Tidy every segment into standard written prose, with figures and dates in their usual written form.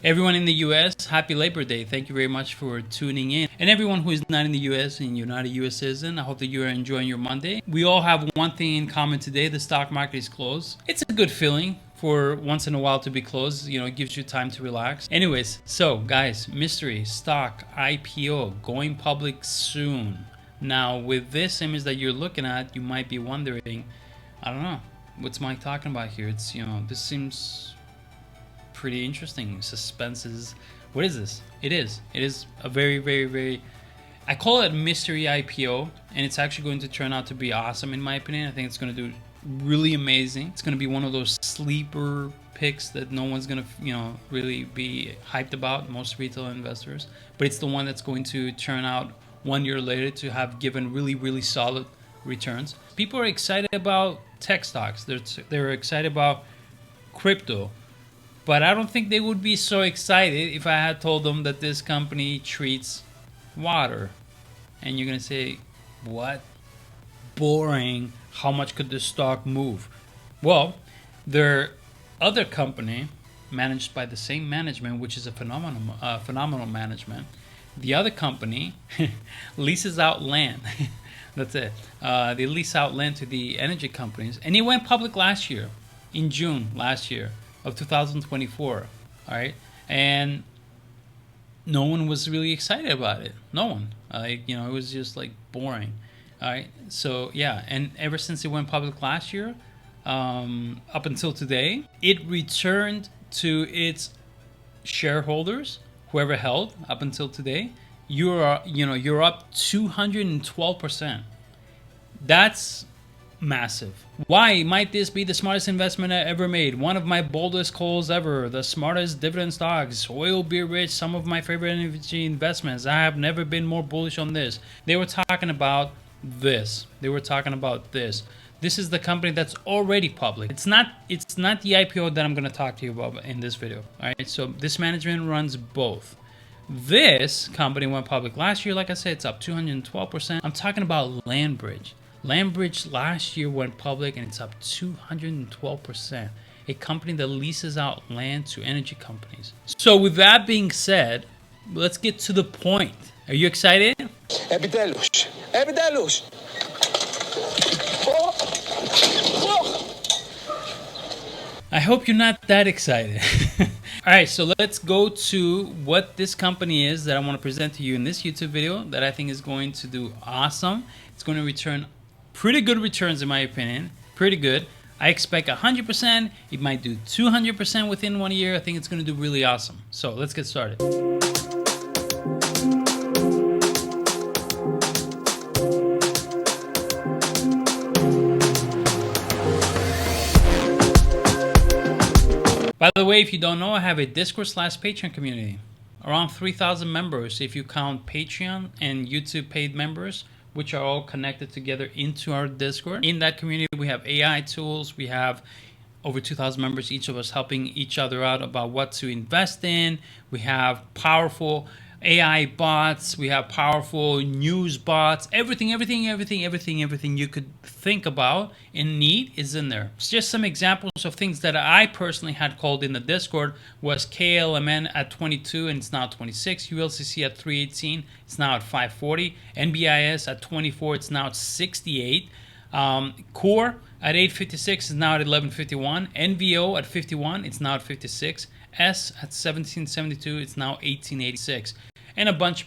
Everyone in the US, happy Labor Day. Thank you very much for tuning in. And everyone who is not in the US and you're not a US citizen, I hope that you are enjoying your Monday. We all have one thing in common today. The stock market is closed. It's a good feeling for once in a while to be closed. You know, it gives you time to relax. Anyways, so guys, mystery stock IPO going public soon. Now, with this image that you're looking at, you might be wondering, I don't know, what's Mike talking about here? It's, this seems pretty interesting. Suspense is, what is this? It is a very, very, very, I call it a mystery IPO, and it's actually going to turn out to be awesome in my opinion. I think it's going to do really amazing. It's going to be one of those sleeper picks that no one's going to, really be hyped about, most retail investors, but it's the one that's going to turn out 1 year later to have given really, really solid returns. People are excited about tech stocks. They're excited about crypto. But I don't think they would be so excited if I had told them that this company treats water. And you're going to say, what? Boring. How much could this stock move? Well, their other company, managed by the same management, which is a phenomenal management. The other company leases out land. That's it. They lease out land to the energy companies. And it went public last year, in June last year of 2024, all right? And no one was really excited about it. No one. It was just like boring, all right? So yeah, and ever since it went public last year, up until today, it returned to its shareholders, whoever held up until today, you're up 212%. That's massive. Why might this be the smartest investment I ever made? One of my boldest calls ever. The smartest dividend stocks. Oil, beer rich. Some of my favorite energy investments. I have never been more bullish on this. They were talking about this. This is the company that's already public. It's not the IPO that I'm going to talk to you about in this video. All right. So this management runs both. This company went public last year. Like I said, it's up 212%. I'm talking about LandBridge. LandBridge last year went public and it's up 212%. A company that leases out land to energy companies. So with that being said, let's get to the point. Are you excited? Επιτέλους. I hope you're not that excited. All right, so let's go to what this company is that I want to present to you in this YouTube video that I think is going to do awesome. It's going to return pretty good returns in my opinion. Pretty good. I expect 100%. It might do 200% within 1 year. I think it's going to do really awesome. So let's get started. By the way, if you don't know, I have a Discord/Patreon community. Around 3,000 members if you count Patreon and YouTube paid members, which are all connected together into our Discord. In that community, we have AI tools. We have over 2,000 members, each of us helping each other out about what to invest in. We have powerful AI bots. We have powerful news bots. Everything you could think about and need is in there. It's just some examples of things that I personally had called in the Discord was KLMN at 22 and it's now 26. ULCC at 318, it's now at 540. NBIS at 24, it's now at 68. Core at 856 is now at 1151. NVO at 51, it's now at 56. S at 1772, it's now 1886. And a bunch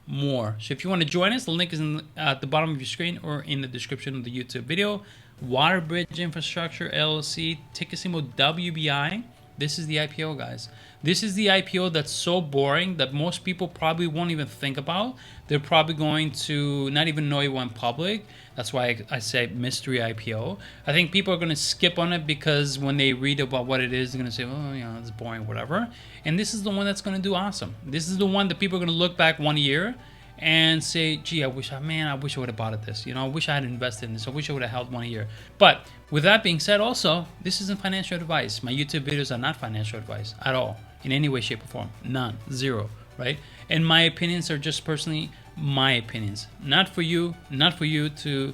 more. So if you want to join us, the link is at the bottom of your screen or in the description of the YouTube video. WaterBridge Infrastructure LLC, ticker symbol WBI. This is the IPO, guys. This is the IPO that's so boring that most people probably won't even think about. They're probably going to not even know it went public. That's why I say mystery IPO. I think people are going to skip on it because when they read about what it is, they're going to say, oh, it's boring, whatever. And this is the one that's going to do awesome. This is the one that people are going to look back 1 year and say, gee, I wish I would have bought this. I wish I had invested in this. I wish I would have held 1 year. But with that being said, also, this isn't financial advice. My YouTube videos are not financial advice at all, in any way, shape, or form. None. Zero. Right? And my opinions are just personally my opinions. Not for you to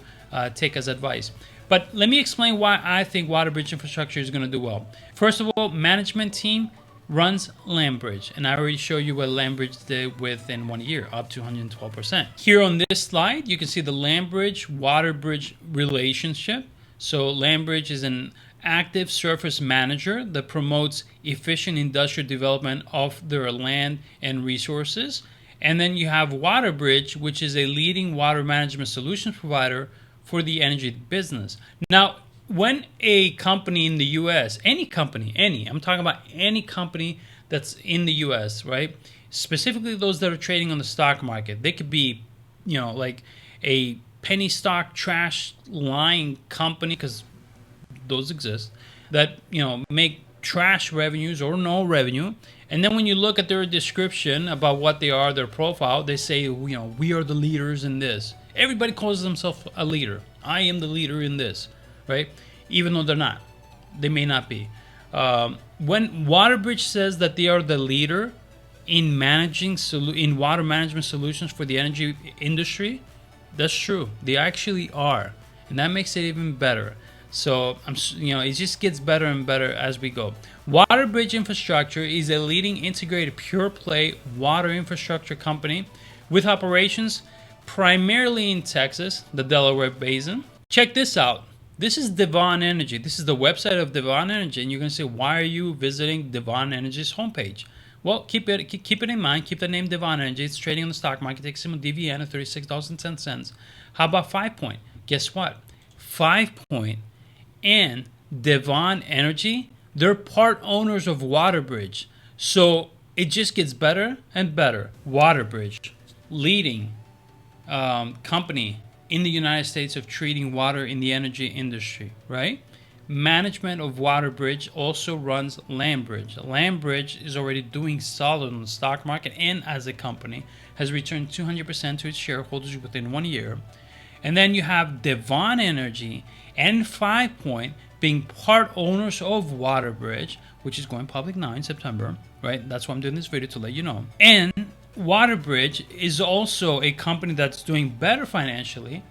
take as advice. But let me explain why I think WaterBridge Infrastructure is going to do well. First of all, management team runs LandBridge, and I already showed you what LandBridge did within 1 year, up to 112%. Here on this slide, you can see the LandBridge WaterBridge relationship. So LandBridge is an active surface manager that promotes efficient industrial development of their land and resources. And then you have WaterBridge, which is a leading water management solutions provider for the energy business. Now, when a company in the US, any company, I'm talking about any company that's in the US, right? Specifically those that are trading on the stock market. They could be, like a penny stock trash lying company, because those exist, that, make trash revenues or no revenue. And then when you look at their description about what they are, their profile, they say, we are the leaders in this. Everybody calls themselves a leader. I am the leader in this, right? Even though they're not. They may not be. When WaterBridge says that they are the leader in in water management solutions for the energy industry, that's true. They actually are. And that makes it even better. So, it just gets better and better as we go. WaterBridge Infrastructure is a leading integrated pure play water infrastructure company with operations primarily in Texas, the Delaware Basin. Check this out. This is Devon Energy. This is the website of Devon Energy. And you're going to say, why are you visiting Devon Energy's homepage? Well, keep it in mind. Keep the name Devon Energy. It's trading on the stock market. Takes a DVN of $36.10. How about 5 Point? Guess what? 5 Point and Devon Energy, they're part owners of WaterBridge. So it just gets better and better. WaterBridge, leading company in the United States of treating water in the energy industry, right? Management of WaterBridge also runs LandBridge. LandBridge is already doing solid on the stock market and as a company has returned 200% to its shareholders within 1 year. And then you have Devon Energy and 5 Point being part owners of WaterBridge, which is going public now in September, right? That's why I'm doing this video, to let you know. And WaterBridge is also a company that's doing better financially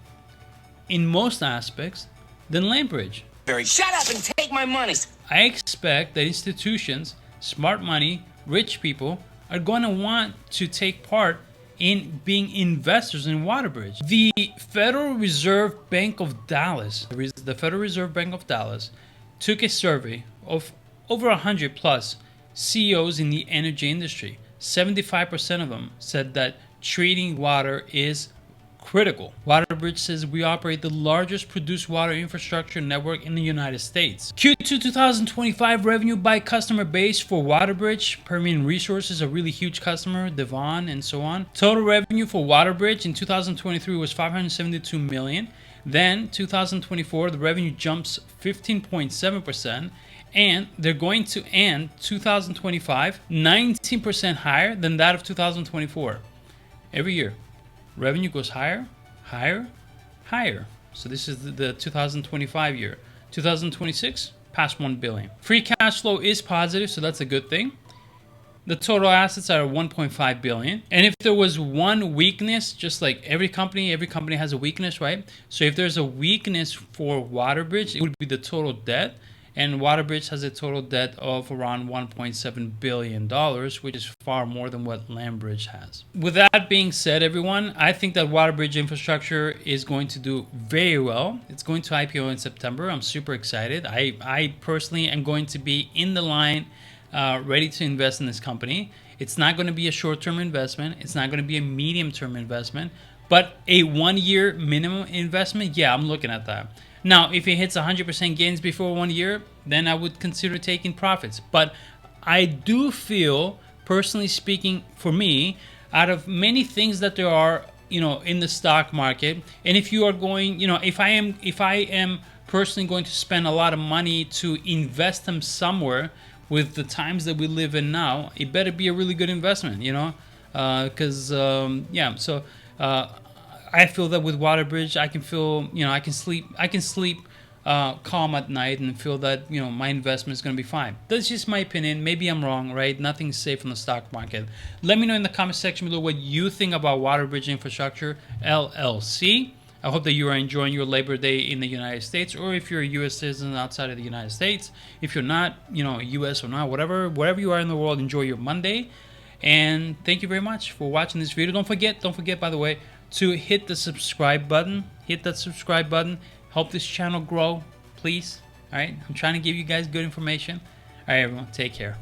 in most aspects than LandBridge. Shut up and take my money. I expect that institutions, smart money, rich people are going to want to take part in being investors in WaterBridge. The Federal Reserve Bank of Dallas, took a survey of over 100 plus CEOs in the energy industry. 75% of them said that treating water is critical. WaterBridge says we operate the largest produced water infrastructure network in the United States. Q2 2025 revenue by customer base for WaterBridge, Permian Resources, a really huge customer, Devon, and so on. Total revenue for WaterBridge in 2023 was $572 million. Then 2024, the revenue jumps 15.7%. And they're going to end 2025 19% higher than that of 2024. Every year, revenue goes higher, higher, higher. So this is the 2025 year. 2026, past $1 billion. Free cash flow is positive, so that's a good thing. The total assets are $1.5 billion. And if there was one weakness, just like every company has a weakness, right? So if there's a weakness for WaterBridge, it would be the total debt. And WaterBridge has a total debt of around $1.7 billion, which is far more than what LandBridge has. With that being said, everyone, I think that WaterBridge Infrastructure is going to do very well. It's going to IPO in September. I'm super excited. I personally am going to be in the line ready to invest in this company. It's not going to be a short-term investment. It's not going to be a medium-term investment. But a 1 year minimum investment, yeah, I'm looking at that. Now, if it hits 100% gains before 1 year, then I would consider taking profits. But I do feel, personally speaking, for me, out of many things that there are, in the stock market, and if you are going, if I am personally going to spend a lot of money to invest them somewhere with the times that we live in now, it better be a really good investment, because I feel that with WaterBridge, I can feel, I can sleep calm at night and feel that, my investment is going to be fine. That's just my opinion. Maybe I'm wrong, right? Nothing's safe in the stock market. Let me know in the comment section below what you think about WaterBridge Infrastructure LLC. I hope that you are enjoying your Labor Day in the United States, or if you're a U.S. citizen outside of the United States. If you're not, U.S. or not, wherever you are in the world, enjoy your Monday. And thank you very much for watching this video. Don't forget, by the way, to hit the subscribe button. Hit that subscribe button. Help this channel grow, please. All right, I'm trying to give you guys good information. All right, everyone, take care.